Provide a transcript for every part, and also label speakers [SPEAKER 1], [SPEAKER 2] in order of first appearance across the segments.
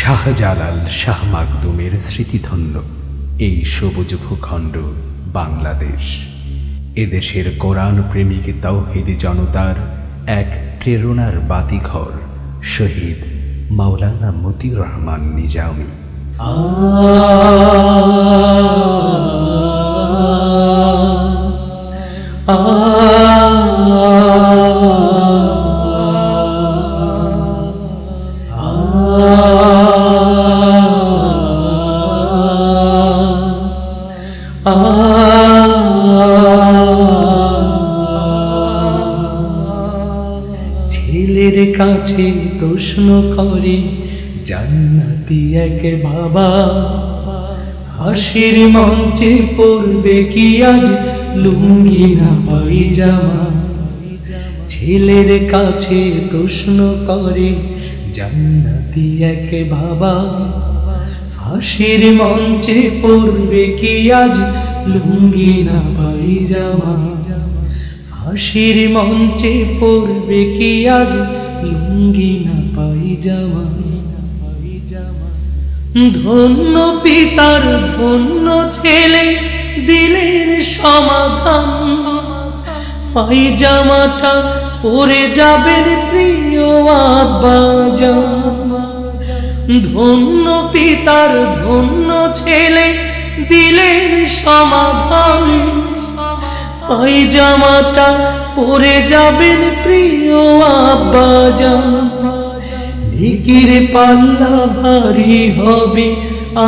[SPEAKER 1] শাহজালাল শাহ মাকদুমের স্মৃতিধন্য এই সবুজ ভূখণ্ড বাংলাদেশ। এদেশের কোরআন প্রেমিক তাওহীদি জনতার এক প্রেরণার বাতিঘর শহীদ মাওলানা মতিউর রহমান নিজামী।
[SPEAKER 2] ছেলের কাছে প্রশ্ন করে জান্নাতি এক বাবা, হাসির মঞ্চে পড়বে কি আজ লুঙ্গি না পায়জামা। ছেলের কাছে প্রশ্ন করে জান্নাতি এক বাবা, হাসির মঞ্চে পড়বে কি আজ লুঙ্গি না পায়জামা। হাসির মঞ্চে পড়বে কি আজ লুঙ্গি না পায়জামা। ধন্য পিতার ধন্য ছেলে দিলের সমাধান, পায়জামাটা পরে যাবেন প্রিয় আব্বাজান। ধন্য পিতার ধন্য ছেলে দিলের সমাধান, পায়জামাটা পরে যাবেন প্রিয় আব্বাজান। নেকির পাল্লা ভারী হবে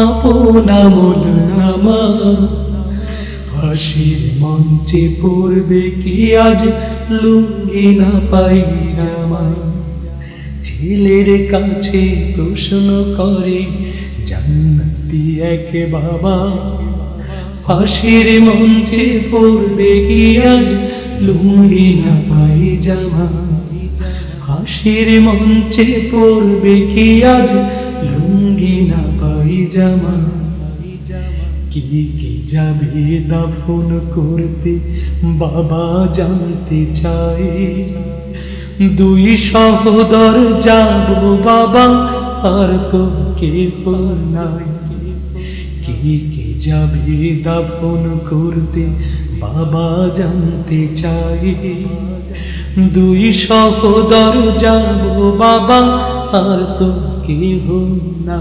[SPEAKER 2] আপন আমল নামা, হাসির মঞ্চে পড়বে কি আজ লুঙ্গি না পায়জামা। ছেলের কাছে প্রশ্ন করে জান্নাতি এক বাবা, হাসির মঞ্চে পড়বে কি আজ লুঙ্গি না পায়জামা। হাসির মঞ্চে পড়বে কি আজ লুঙ্গি না পায়জামা। কি কি যাবে দাফন করতে বাবা জানতে চাই, দুই সহোদর যাব বাবা আর তো কেহ নাই। কি কি যাবে দাফন করতে বাবা জানতে চাই, দুই সহোদর যাব বাবা আর তো কেহ না।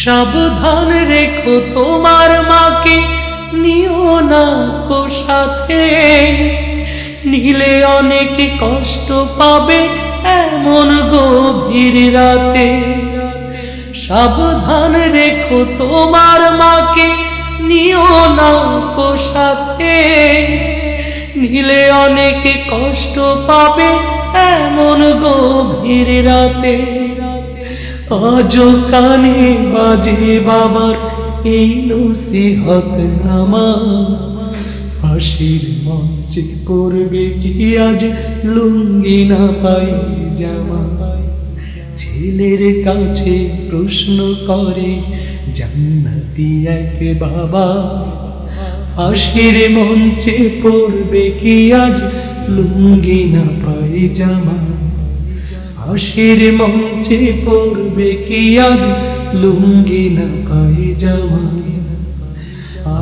[SPEAKER 2] সাবধান রেখো তোমার মাকে, নিও না কো সাথে, নিলে অনেক কষ্ট পাবে এমন গভীর রাতে। সাবধান রেখো তোমার মাকে, নিও না কো সাথে, নিলে অনেক কষ্ট পাবে এমন গভীর রাতে। আজ কানে বাজে বাবার এই নসিহত নামা, হাসির মঞ্চে পড়বে কি আজ লুঙ্গি না পায়জামা। ছেলের কাছে প্রশ্ন করে জান্নাতি এক বাবা, হাসির মঞ্চে পড়বে কি আজ লুঙ্গি না পায়জামা। হাসির মঞ্চে পড়বে কি আজ লুঙ্গি না পায়জামা। আ